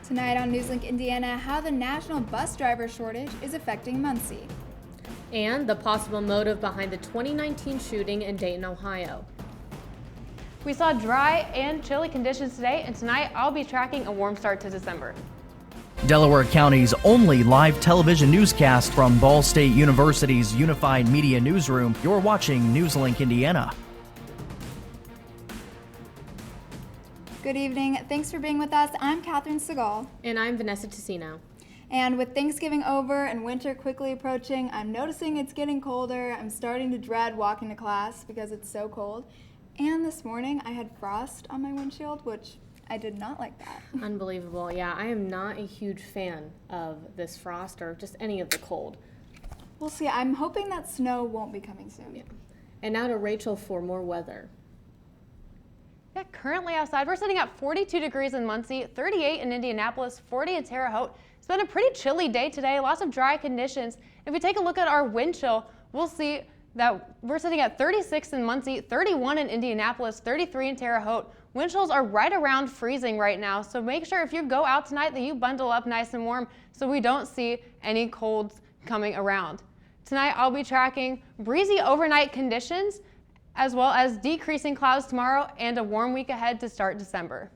Tonight on NewsLink Indiana, how the national bus driver shortage is affecting Muncie. And the possible motive behind the 2019 shooting in Dayton, Ohio. We saw dry and chilly conditions today, and tonight I'll be tracking a warm start to December. Delaware County's only live television newscast from Ball State University's Unified Media Newsroom. You're watching NewsLink Indiana. Good evening. Thanks for being with us. I'm Catherine Segal. And I'm Vanessa Tessino. And with Thanksgiving over and winter quickly approaching, I'm noticing it's getting colder. I'm starting to dread walking to class because it's so cold. And this morning I had frost on my windshield, which I did not like that. Unbelievable. Yeah, I am not a huge fan of this frost or just any of the cold. We'll see. I'm hoping that snow won't be coming soon. Yeah. And now to Rachel for more weather. Yeah, currently outside we're sitting at 42 degrees in Muncie, 38 in Indianapolis, 40 in Terre Haute. It's been a pretty chilly day today, lots of dry conditions. If we take a look at our wind chill, we'll see that we're sitting at 36 in Muncie, 31 in Indianapolis, 33 in Terre Haute. Wind chills are right around freezing right now, so make sure if you go out tonight that you bundle up nice and warm so we don't see any colds coming around. Tonight I'll be tracking breezy overnight conditions as well as decreasing clouds tomorrow and a warm week ahead to start December.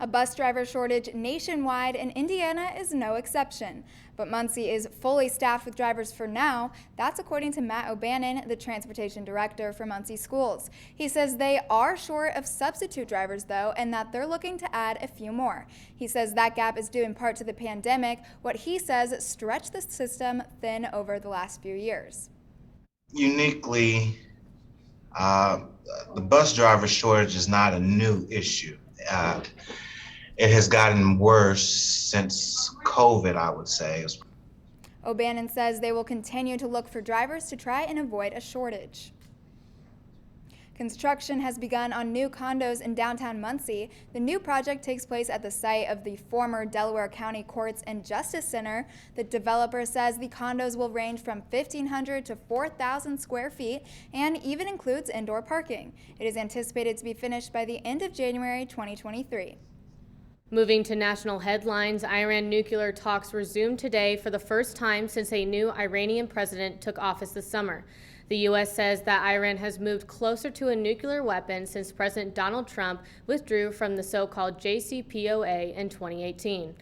A bus driver shortage nationwide, and Indiana is no exception. But Muncie is fully staffed with drivers for now. That's according to Matt O'Bannon, the transportation director for Muncie Schools. He says they are short of substitute drivers, though, and that they're looking to add a few more. He says that gap is due in part to the pandemic, what he says stretched the system thin over the last few years. Uniquely, the bus driver shortage is not a new issue. It has gotten worse since COVID, I would say. O'Bannon says they will continue to look for drivers to try and avoid a shortage. Construction has begun on new condos in downtown Muncie. The new project takes place at the site of the former Delaware County Courts and Justice Center. The developer says the condos will range from 1,500 to 4,000 square feet and even includes indoor parking. It is anticipated to be finished by the end of January 2023. Moving to national headlines, Iran nuclear talks resumed today for the first time since a new Iranian president took office this summer. The U.S. says that Iran has moved closer to a nuclear weapon since President Donald Trump withdrew from the so-called JCPOA in 2018.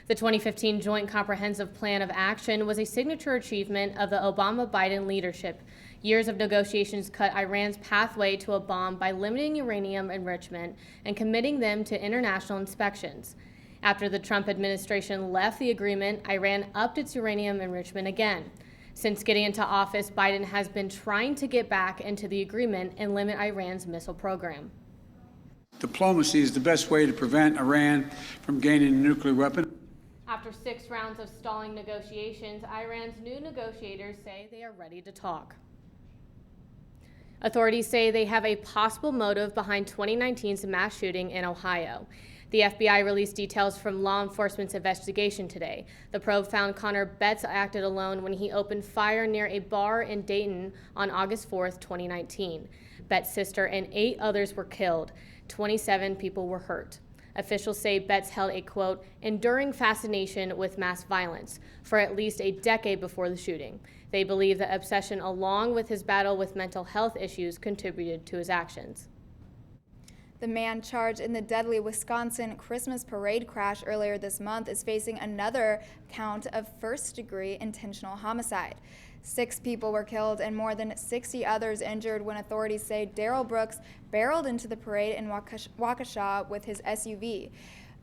The 2015 Joint Comprehensive Plan of Action was a signature achievement of the Obama-Biden leadership. Years of negotiations cut Iran's pathway to a bomb by limiting uranium enrichment and committing them to international inspections. After the Trump administration left the agreement, Iran upped its uranium enrichment again. Since getting into office, Biden has been trying to get back into the agreement and limit Iran's missile program. Diplomacy is the best way to prevent Iran from gaining a nuclear weapon. After 6 rounds of stalling negotiations, Iran's new negotiators say they are ready to talk. Authorities say they have a possible motive behind 2019's mass shooting in Ohio. The FBI released details from law enforcement's investigation today. The probe found Connor Betts acted alone when he opened fire near a bar in Dayton on August 4th, 2019. Betts' sister and 8 others were killed. 27 people were hurt. Officials say Betts held a, quote, enduring fascination with mass violence for at least a decade before the shooting. They believe the obsession, along with his battle with mental health issues, contributed to his actions. The man charged in the deadly Wisconsin Christmas parade crash earlier this month is facing another count of first-degree intentional homicide. 6 people were killed and more than 60 others injured when authorities say Darrell Brooks barreled into the parade in Waukesha with his SUV.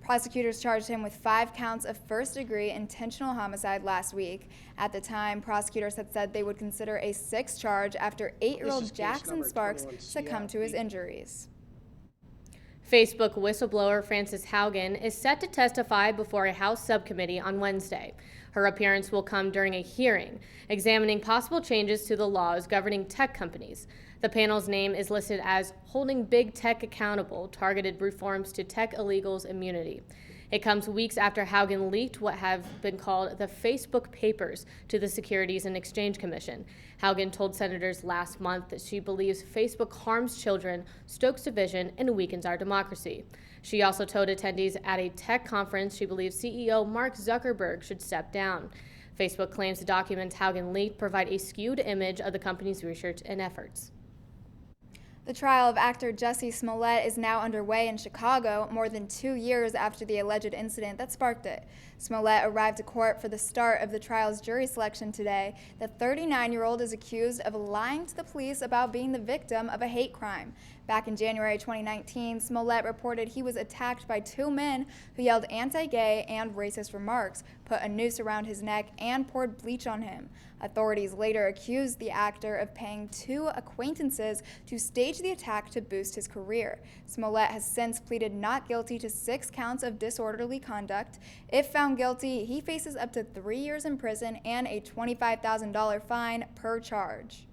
Prosecutors charged him with 5 counts of first-degree intentional homicide last week. At the time, prosecutors had said they would consider a 6th charge after 8-year-old Jackson Sparks succumbed to his injuries. Facebook whistleblower Frances Haugen is set to testify before a House subcommittee on Wednesday. Her appearance will come during a hearing examining possible changes to the laws governing tech companies. The panel's name is listed as Holding Big Tech Accountable, Targeted Reforms to Tech Illegals Immunity. It comes weeks after Haugen leaked what have been called the Facebook papers to the Securities and Exchange Commission. Haugen told senators last month that she believes Facebook harms children, stokes division, and weakens our democracy. She also told attendees at a tech conference she believes CEO Mark Zuckerberg should step down. Facebook claims the documents Haugen leaked provide a skewed image of the company's research and efforts. The trial of actor Jussie Smollett is now underway in Chicago, more than 2 years after the alleged incident that sparked it. Smollett arrived to court for the start of the trial's jury selection today. The 39-year-old is accused of lying to the police about being the victim of a hate crime. Back in January 2019, Smollett reported he was attacked by 2 men who yelled anti-gay and racist remarks, put a noose around his neck, and poured bleach on him. Authorities later accused the actor of paying 2 acquaintances to stage the attack to boost his career. Smollett has since pleaded not guilty to 6 counts of disorderly conduct. If found guilty, he faces up to 3 years in prison and a $25,000 fine per charge.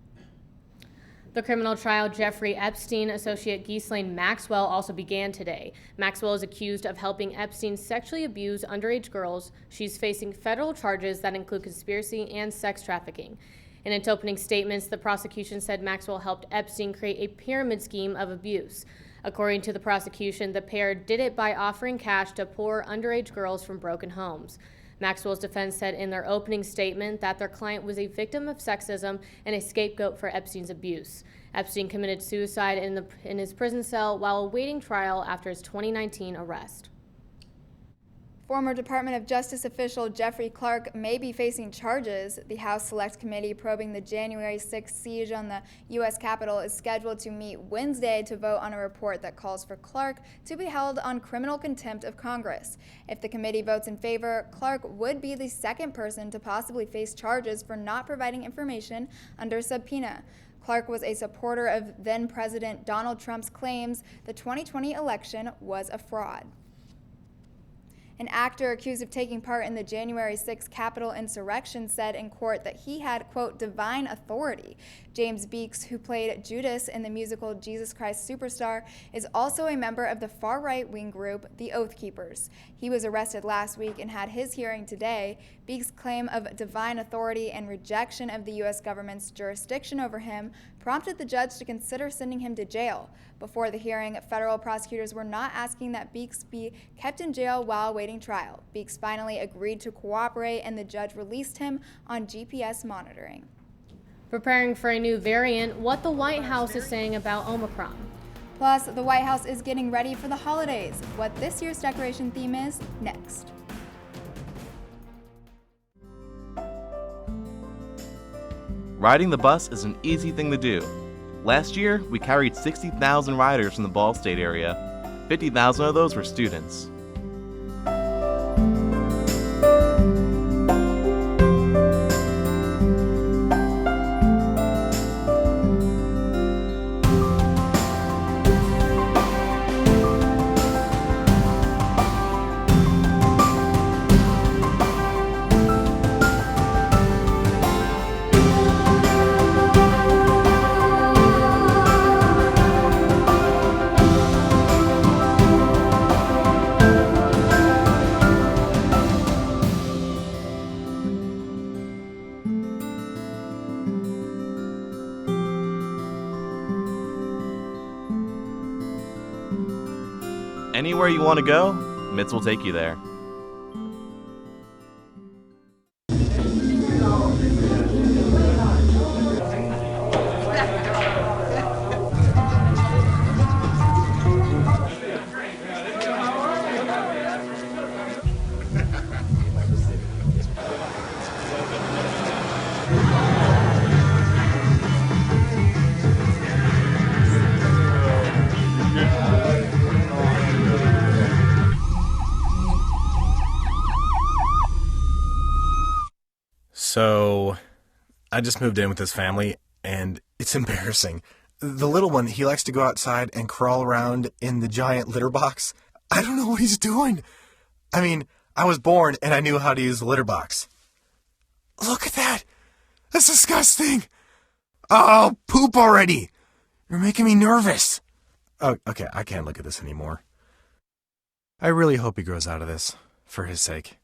The criminal trial Jeffrey Epstein associate Ghislaine Maxwell also began today. Maxwell is accused of helping Epstein sexually abuse underage girls. She's facing federal charges that include conspiracy and sex trafficking. In its opening statements, the prosecution said Maxwell helped Epstein create a pyramid scheme of abuse. According to the prosecution, the pair did it by offering cash to poor underage girls from broken homes. Maxwell's defense said in their opening statement that their client was a victim of sexism and a scapegoat for Epstein's abuse. Epstein committed suicide in his prison cell while awaiting trial after his 2019 arrest. Former Department of Justice official Jeffrey Clark may be facing charges. The House Select Committee probing the January 6th siege on the U.S. Capitol is scheduled to meet Wednesday to vote on a report that calls for Clark to be held on criminal contempt of Congress. If the committee votes in favor, Clark would be the second person to possibly face charges for not providing information under subpoena. Clark was a supporter of then-President Donald Trump's claims the 2020 election was a fraud. An actor accused of taking part in the January 6th Capitol insurrection said in court that he had, quote, divine authority. James Beeks, who played Judas in the musical Jesus Christ Superstar, is also a member of the far-right wing group, the Oath Keepers. He was arrested last week and had his hearing today. Beeks' claim of divine authority and rejection of the U.S. government's jurisdiction over him prompted the judge to consider sending him to jail. Before the hearing, federal prosecutors were not asking that Beeks be kept in jail while awaiting trial. Beeks finally agreed to cooperate, and the judge released him on GPS monitoring. Preparing for a new variant, what the White House is saying about Omicron. Plus, the White House is getting ready for the holidays. What this year's decoration theme is, next. Riding the bus is an easy thing to do. Last year, we carried 60,000 riders from the Ball State area. 50,000 of those were students. Anywhere you want to go, Mitts will take you there. So, I just moved in with this family, and it's embarrassing. The little one, he likes to go outside and crawl around in the giant litter box. I don't know what he's doing. I mean, I was born and I knew how to use the litter box. Look at that! That's disgusting! Oh, poop already! You're making me nervous. Oh, okay, I can't look at this anymore. I really hope he grows out of this, for his sake.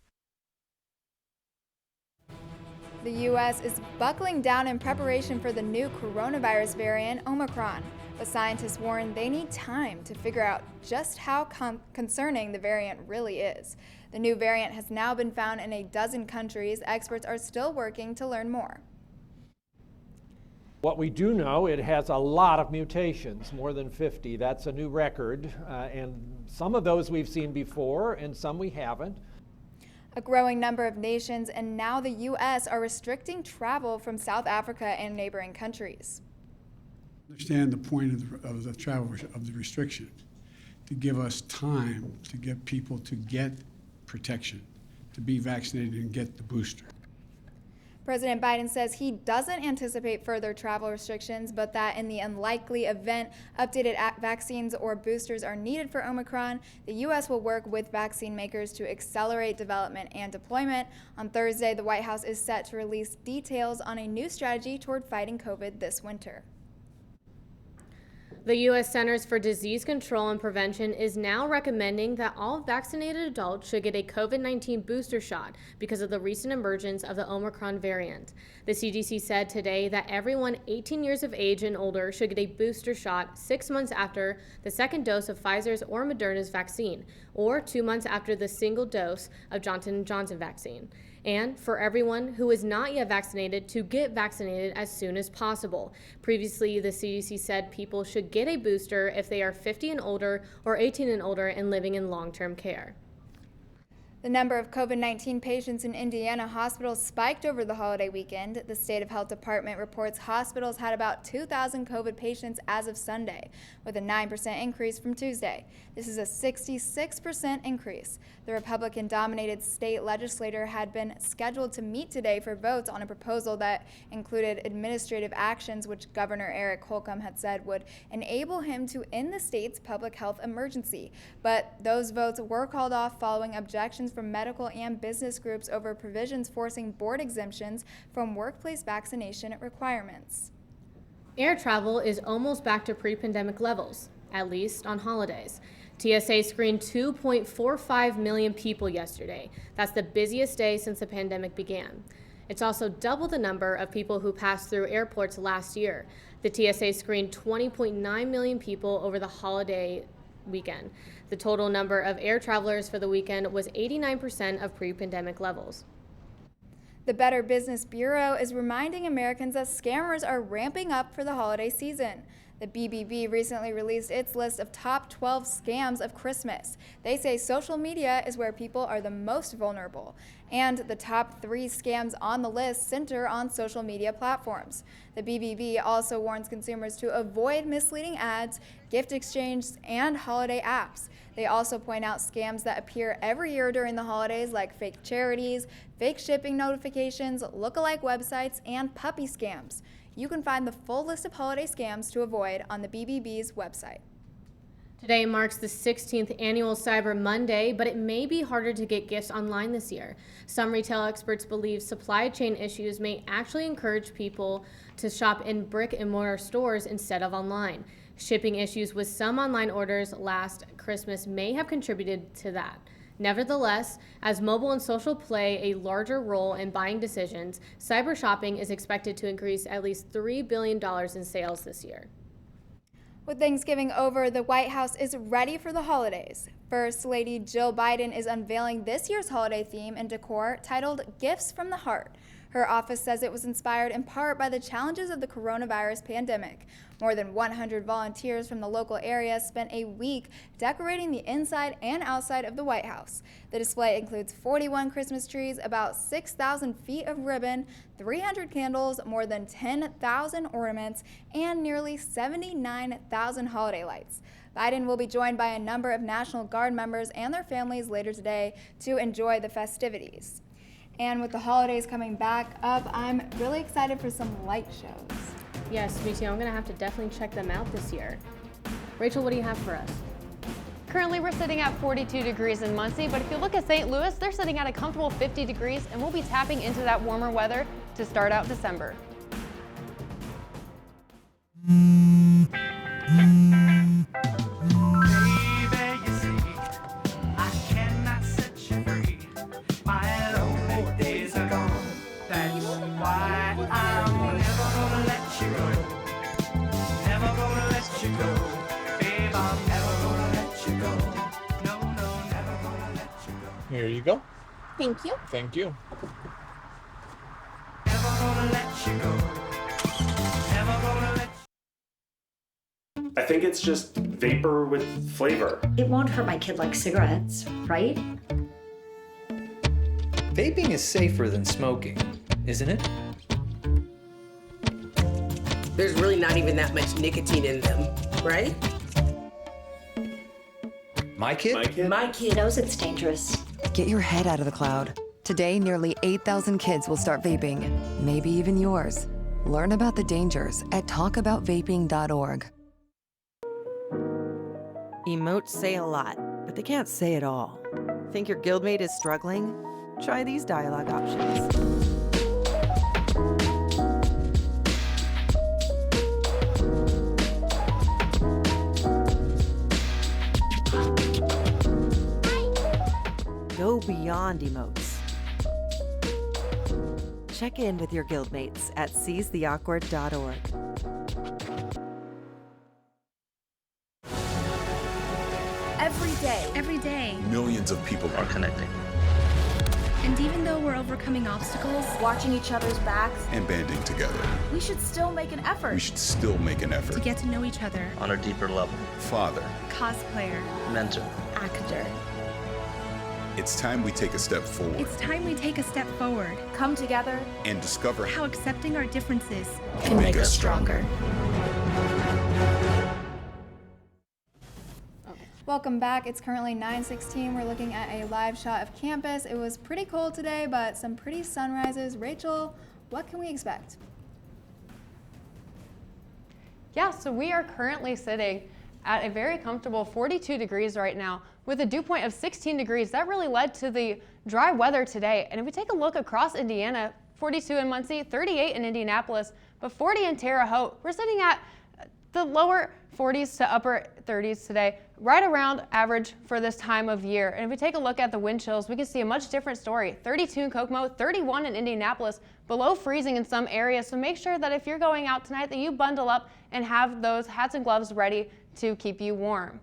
The U.S. is buckling down in preparation for the new coronavirus variant, Omicron. But scientists warn they need time to figure out just how concerning the variant really is. The new variant has now been found in a dozen countries. Experts are still working to learn more. What we do know, it has a lot of mutations, more than 50. That's a new record, and some of those we've seen before and some we haven't. A growing number of nations and now the U.S. are restricting travel from South Africa and neighboring countries. Understand the point of the travel of the restriction, to give us time to get people to get protection, to be vaccinated and get the booster. President Biden says he doesn't anticipate further travel restrictions, but that in the unlikely event updated vaccines or boosters are needed for Omicron, the U.S. will work with vaccine makers to accelerate development and deployment. On Thursday, the White House is set to release details on a new strategy toward fighting COVID this winter. The U.S. Centers for Disease Control and Prevention is now recommending that all vaccinated adults should get a COVID-19 booster shot because of the recent emergence of the Omicron variant. The CDC said today that everyone 18 years of age and older should get a booster shot 6 months after the second dose of Pfizer's or Moderna's vaccine, or 2 months after the single dose of Johnson & Johnson vaccine. And for everyone who is not yet vaccinated to get vaccinated as soon as possible. Previously, the CDC said people should get a booster if they are 50 and older or 18 and older and living in long-term care. The number of COVID-19 patients in Indiana hospitals spiked over the holiday weekend. The State of Health Department reports hospitals had about 2,000 COVID patients as of Sunday, with a 9% increase from Tuesday. This is a 66% increase. The Republican-dominated state legislature had been scheduled to meet today for votes on a proposal that included administrative actions, which Governor Eric Holcomb had said would enable him to end the state's public health emergency. But those votes were called off following objections from medical and business groups over provisions forcing board exemptions from workplace vaccination requirements. Air travel is almost back to pre-pandemic levels, at least on holidays. TSA screened 2.45 million people yesterday. That's the busiest day since the pandemic began. It's also double the number of people who passed through airports last year. The TSA screened 20.9 million people over the holiday weekend. The total number of air travelers for the weekend was 89% of pre-pandemic levels. The Better Business Bureau is reminding Americans that scammers are ramping up for the holiday season. The BBB recently released its list of top 12 scams of Christmas. They say social media is where people are the most vulnerable, and the top 3 scams on the list center on social media platforms. The BBB also warns consumers to avoid misleading ads, gift exchanges, and holiday apps. They also point out scams that appear every year during the holidays, like fake charities, fake shipping notifications, lookalike websites, and puppy scams. You can find the full list of holiday scams to avoid on the BBB's website. Today marks the 16th annual Cyber Monday, but it may be harder to get gifts online this year. Some retail experts believe supply chain issues may actually encourage people to shop in brick and mortar stores instead of online. Shipping issues with some online orders last Christmas may have contributed to that. Nevertheless, as mobile and social play a larger role in buying decisions, cyber shopping is expected to increase at least $3 billion in sales this year. With Thanksgiving over, the White House is ready for the holidays. First Lady Jill Biden is unveiling this year's holiday theme and decor titled Gifts from the Heart. Her office says it was inspired in part by the challenges of the coronavirus pandemic. More than 100 volunteers from the local area spent a week decorating the inside and outside of the White House. The display includes 41 Christmas trees, about 6,000 feet of ribbon, 300 candles, more than 10,000 ornaments, and nearly 79,000 holiday lights. Biden will be joined by a number of National Guard members and their families later today to enjoy the festivities. And with the holidays coming back up, I'm really excited for some light shows. Yes, me too. I'm going to have to definitely check them out this year. Rachel, what do you have for us? Currently, we're sitting at 42 degrees in Muncie, but if you look at St. Louis, they're sitting at a comfortable 50 degrees, and we'll be tapping into that warmer weather to start out December. Here you go. Thank you. Thank you. I think it's just vapor with flavor. It won't hurt my kid like cigarettes, right? Vaping is safer than smoking, isn't it? There's really not even that much nicotine in them, right? My kid? My kid knows it's dangerous. Get your head out of the cloud. Today, nearly 8,000 kids will start vaping, maybe even yours. Learn about the dangers at talkaboutvaping.org. Emotes say a lot, but they can't say it all. Think your guildmate is struggling? Try these dialogue options. Go beyond emotes. Check in with your guildmates at seizetheawkward.org. Every day, millions of people are connecting. And even though we're overcoming obstacles, watching each other's backs, and banding together, we should still make an effort. We should still make an effort to get to know each other on a deeper level. Father, cosplayer, mentor, actor. It's time we take a step forward. It's time we take a step forward. Come together and discover how accepting our differences can make us stronger. Welcome back. It's currently 9:16. We're looking at a live shot of campus. It was pretty cold today, but some pretty sunrises. Rachel, what can we expect? Yeah, so we are currently sitting at a very comfortable 42 degrees right now with a dew point of 16 degrees. That really led to the dry weather today. And if we take a look across Indiana, 42 in Muncie, 38 in Indianapolis, but 40 in Terre Haute. We're sitting at the lower 40s to upper 30s today, right around average for this time of year. And if we take a look at the wind chills, we can see a much different story. 32 in Kokomo, 31 in Indianapolis, below freezing in some areas. So make sure that if you're going out tonight that you bundle up and have those hats and gloves ready to keep you warm.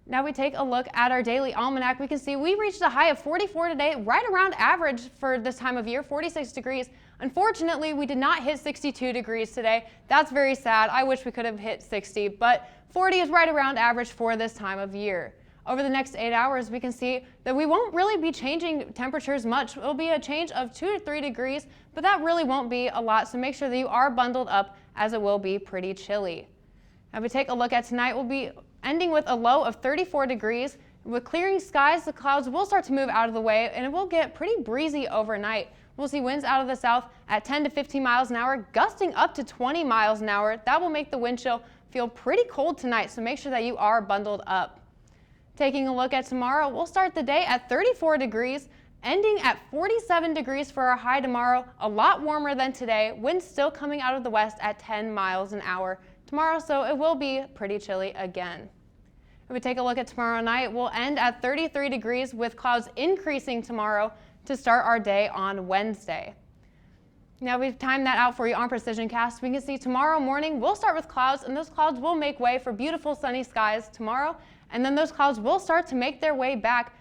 Now we take a look at our daily almanac. We can see we reached a high of 44 today, right around average for this time of year, 46 degrees. Unfortunately, we did not hit 62 degrees today. That's very sad. I wish we could have hit 60, but 40 is right around average for this time of year. Over the next 8 hours, we can see that we won't really be changing temperatures much. It'll be a change of 2 to 3 degrees, but that really won't be a lot, so make sure that you are bundled up as it will be pretty chilly. Now if we take a look at tonight, we'll be ending with a low of 34 degrees. With clearing skies, the clouds will start to move out of the way and it will get pretty breezy overnight. We'll see winds out of the south at 10 to 15 miles an hour, gusting up to 20 miles an hour. That will make the wind chill feel pretty cold tonight, so make sure that you are bundled up. Taking a look at tomorrow, we'll start the day at 34 degrees, ending at 47 degrees for our high tomorrow, a lot warmer than today. Winds still coming out of the west at 10 miles an hour tomorrow, so it will be pretty chilly again. If we take a look at tomorrow night, we'll end at 33 degrees with clouds increasing tomorrow to start our day on Wednesday. Now we've timed that out for you on Precision Cast. We can see tomorrow morning we'll start with clouds, and those clouds will make way for beautiful sunny skies tomorrow, and then those clouds will start to make their way back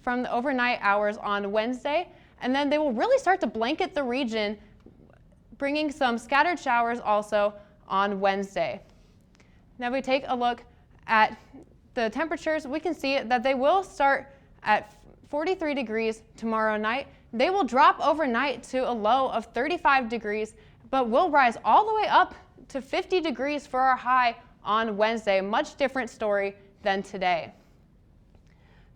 from the overnight hours on Wednesday, and then they will really start to blanket the region, bringing some scattered showers also on Wednesday. Now if we take a look at the temperatures, we can see that they will start at 43 degrees tomorrow night. They will drop overnight to a low of 35 degrees, but will rise all the way up to 50 degrees for our high on Wednesday. Much different story than today.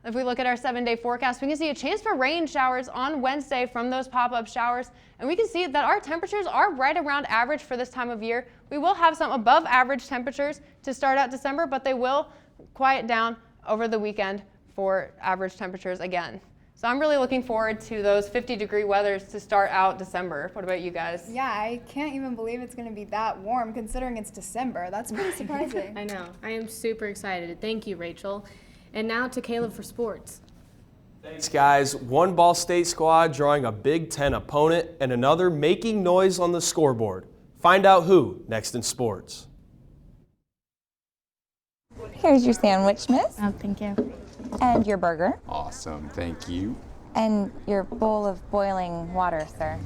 If we look at our 7-day forecast, we can see a chance for rain showers on Wednesday from those pop-up showers. And we can see that our temperatures are right around average for this time of year. We will have some above average temperatures to start out December, but they will quiet down over the weekend for average temperatures again. So I'm really looking forward to those 50-degree weathers to start out December. What about you guys? Yeah, I can't even believe it's going to be that warm considering it's December. That's pretty surprising. I know. I am super excited. Thank you, Rachel. And now to Caleb for sports. Thanks, guys. One Ball State squad drawing a Big Ten opponent and another making noise on the scoreboard. Find out who next in sports. Here's your sandwich, miss. Oh, thank you. And your burger. Awesome, thank you. And your bowl of boiling water, sir.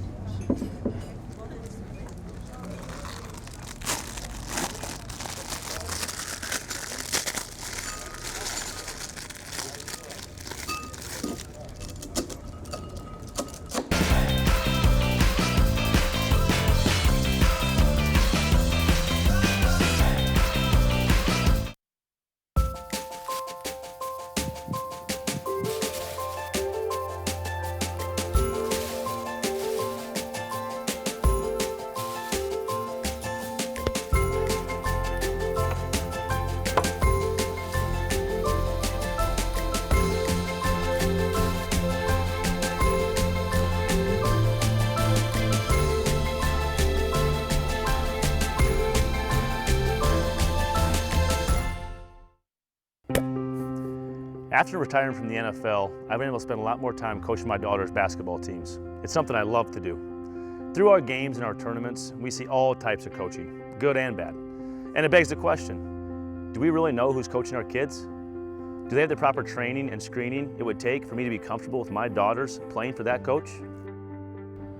After retiring from the NFL, I've been able to spend a lot more time coaching my daughter's basketball teams. It's something I love to do. Through our games and our tournaments, we see all types of coaching, good and bad. And it begs the question, do we really know who's coaching our kids? Do they have the proper training and screening it would take for me to be comfortable with my daughters playing for that coach?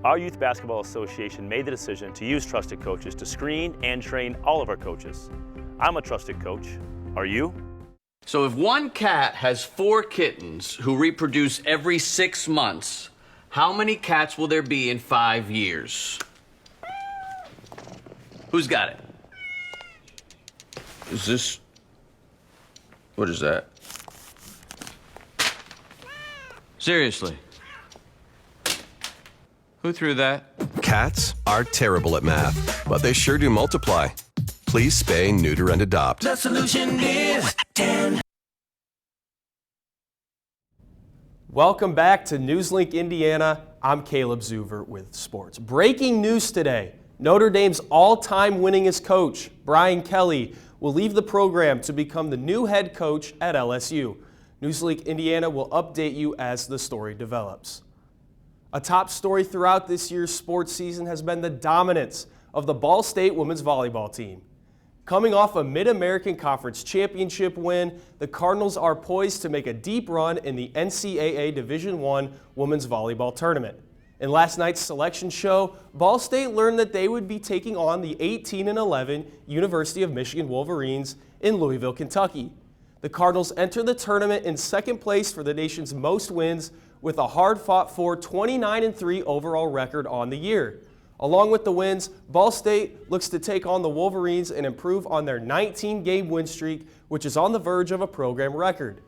Our Youth Basketball Association made the decision to use trusted coaches to screen and train all of our coaches. I'm a trusted coach. Are you? So if one cat has 4 kittens who reproduce every 6 months, how many cats will there be in 5 years? Who's got it? Is this... What is that? Seriously? Who threw that? Cats are terrible at math, but they sure do multiply. Please spay, neuter, and adopt. The solution is 10. Welcome back to NewsLink Indiana. I'm Caleb Zuver with sports. Breaking news today. Notre Dame's all-time winningest coach, Brian Kelly, will leave the program to become the new head coach at LSU. NewsLink Indiana will update you as the story develops. A top story throughout this year's sports season has been the dominance of the Ball State women's volleyball team. Coming off a Mid-American Conference championship win, the Cardinals are poised to make a deep run in the NCAA Division I women's volleyball tournament. In last night's selection show, Ball State learned that they would be taking on the 18-11 University of Michigan Wolverines in Louisville, Kentucky. The Cardinals enter the tournament in second place for the nation's most wins with a hard-fought-for 29-3 overall record on the year. Along with the wins, Ball State looks to take on the Wolverines and improve on their 19-game win streak, which is on the verge of a program record.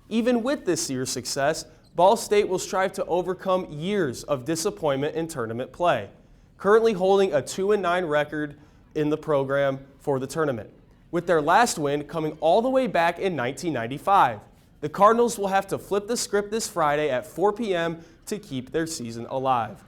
Even with this year's success, Ball State will strive to overcome years of disappointment in tournament play, currently holding a 2-9 record in the program for the tournament, with their last win coming all the way back in 1995. The Cardinals will have to flip the script this Friday at 4 p.m. to keep their season alive.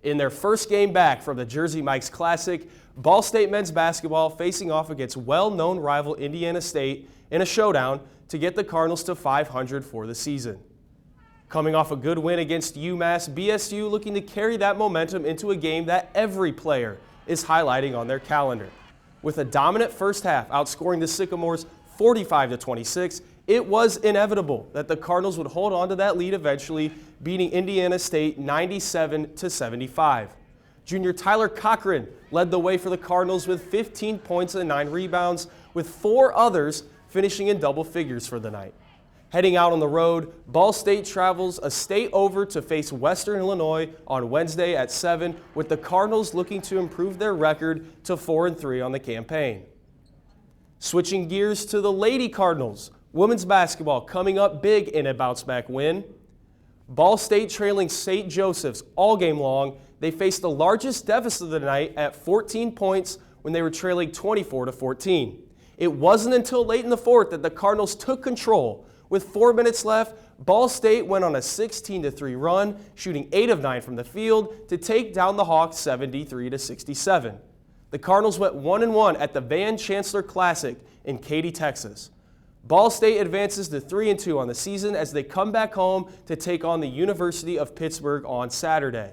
In their first game back from the Jersey Mike's Classic, Ball State men's basketball facing off against well-known rival Indiana State in a showdown to get the Cardinals to 500 for the season. Coming off a good win against UMass, BSU looking to carry that momentum into a game that every player is highlighting on their calendar. With a dominant first half outscoring the Sycamores 45-26, it was inevitable that the Cardinals would hold on to that lead eventually, beating Indiana State 97-75. Junior Tyler Cochran led the way for the Cardinals with 15 points and 9 rebounds, with 4 others finishing in double figures for the night. Heading out on the road, Ball State travels a state over to face Western Illinois on Wednesday at 7, with the Cardinals looking to improve their record to 4-3 on the campaign. Switching gears to the Lady Cardinals, women's basketball coming up big in a bounce-back win. Ball State trailing St. Joseph's all game long. They faced the largest deficit of the night at 14 points when they were trailing 24-14. It wasn't until late in the fourth that the Cardinals took control. With 4 minutes left, Ball State went on a 16-3 run, shooting 8 of 9 from the field to take down the Hawks 73-67. The Cardinals went 1-1 at the Van Chancellor Classic in Katy, Texas. Ball State advances to 3-2 on the season as they come back home to take on the University of Pittsburgh on Saturday.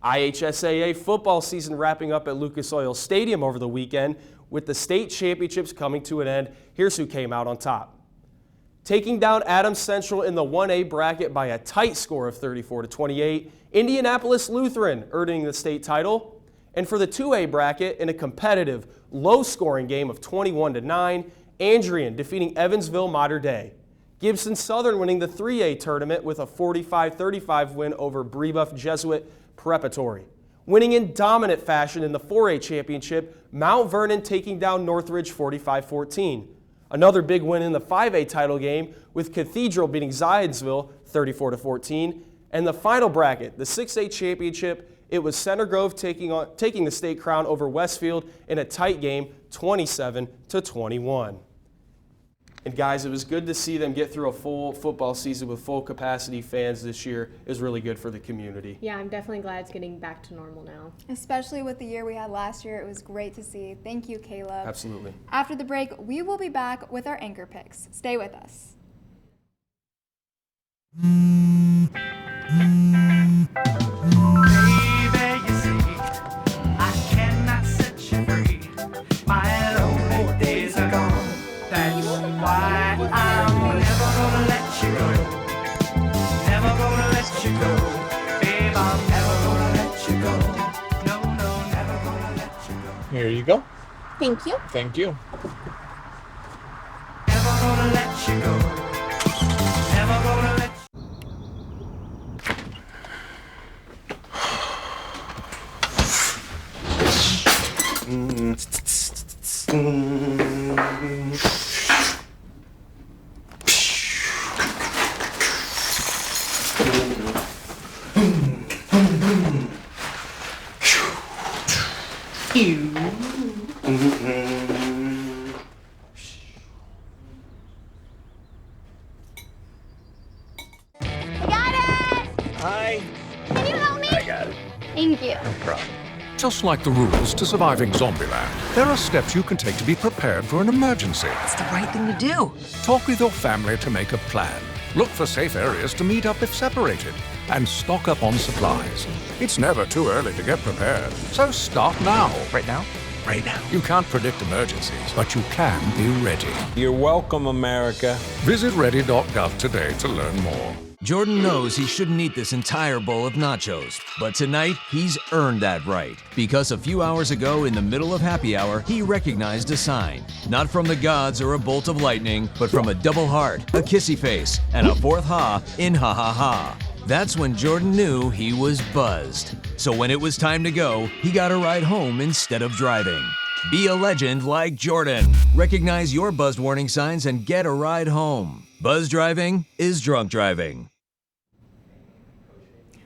IHSAA football season wrapping up at Lucas Oil Stadium over the weekend with the state championships coming to an end. Here's who came out on top. Taking down Adams Central in the 1A bracket by a tight score of 34-28, Indianapolis Lutheran earning the state title. And for the 2A bracket, in a competitive, low-scoring game of 21-9, Andrian defeating Evansville Mater Dei. Gibson Southern winning the 3A tournament with a 45-35 win over Brebeuf Jesuit Preparatory. Winning in dominant fashion in the 4A championship, Mount Vernon taking down Northridge 45-14. Another big win in the 5A title game with Cathedral beating Zionsville 34-14. And the final bracket, the 6A championship, it was Center Grove taking the state crown over Westfield in a tight game, 27-21. And guys, it was good to see them get through a full football season with full capacity fans this year. It was really good for the community. Yeah, I'm definitely glad it's getting back to normal now. Especially with the year we had last year, it was great to see. Thank you, Caleb. Absolutely. After the break, we will be back with our anchor picks. Stay with us. Here you go. Thank you. Thank you. Never gonna let you go. Never gonna let Just like the rules to surviving Zombieland, there are steps you can take to be prepared for an emergency. It's the right thing to do. Talk with your family to make a plan. Look for safe areas to meet up if separated. And stock up on supplies. It's never too early to get prepared, so start now. Right now? Right now. You can't predict emergencies, but you can be ready. You're welcome, America. Visit ready.gov today to learn more. Jordan knows he shouldn't eat this entire bowl of nachos, but tonight he's earned that right. Because a few hours ago, in the middle of happy hour, he recognized a sign. Not from the gods or a bolt of lightning, but from a double heart, a kissy face, and a fourth ha in ha ha ha. That's when Jordan knew he was buzzed. So when it was time to go, he got a ride home instead of driving. Be a legend like Jordan. Recognize your buzzed warning signs and get a ride home. Buzz driving is drunk driving.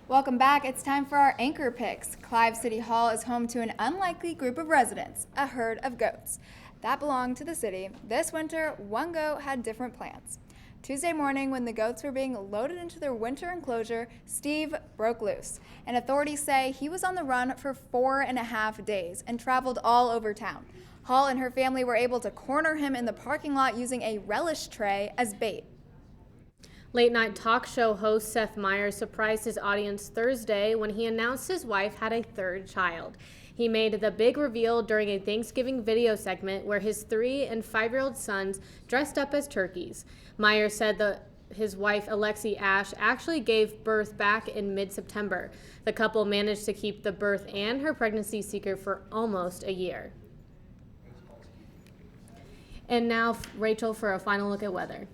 Welcome back. It's time for our anchor picks. Clive City Hall is home to an unlikely group of residents, a herd of goats that belong to the city. This winter, one goat had different plans. Tuesday morning, when the goats were being loaded into their winter enclosure, Steve broke loose. And authorities say he was on the run for 4.5 days and traveled all over town. Hall and her family were able to corner him in the parking lot using a relish tray as bait. Late-night talk show host Seth Meyers surprised his audience Thursday when he announced his wife had a third child. He made the big reveal during a Thanksgiving video segment where his 3- and 5-year-old sons dressed up as turkeys. Meyers said that his wife, Alexi Ash, actually gave birth back in mid-September. The couple managed to keep the birth and her pregnancy secret for almost a year. And now, Rachel, for a final look at weather.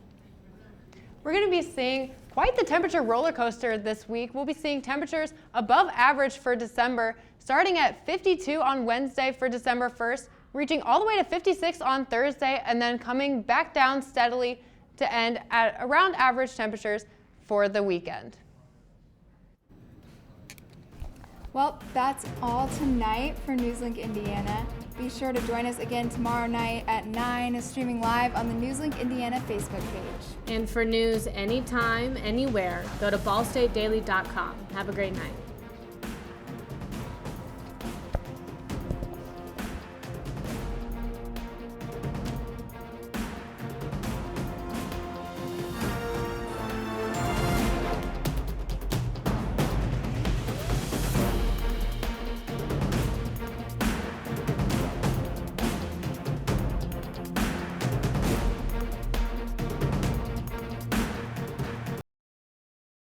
We're going to be seeing quite the temperature roller coaster this week. We'll be seeing temperatures above average for December, starting at 52 on Wednesday for December 1st, reaching all the way to 56 on Thursday, and then coming back down steadily to end at around average temperatures for the weekend. Well, that's all tonight for NewsLink Indiana. Be sure to join us again tomorrow night at 9, streaming live on the NewsLink Indiana Facebook page. And for news anytime, anywhere, go to ballstatedaily.com. Have a great night.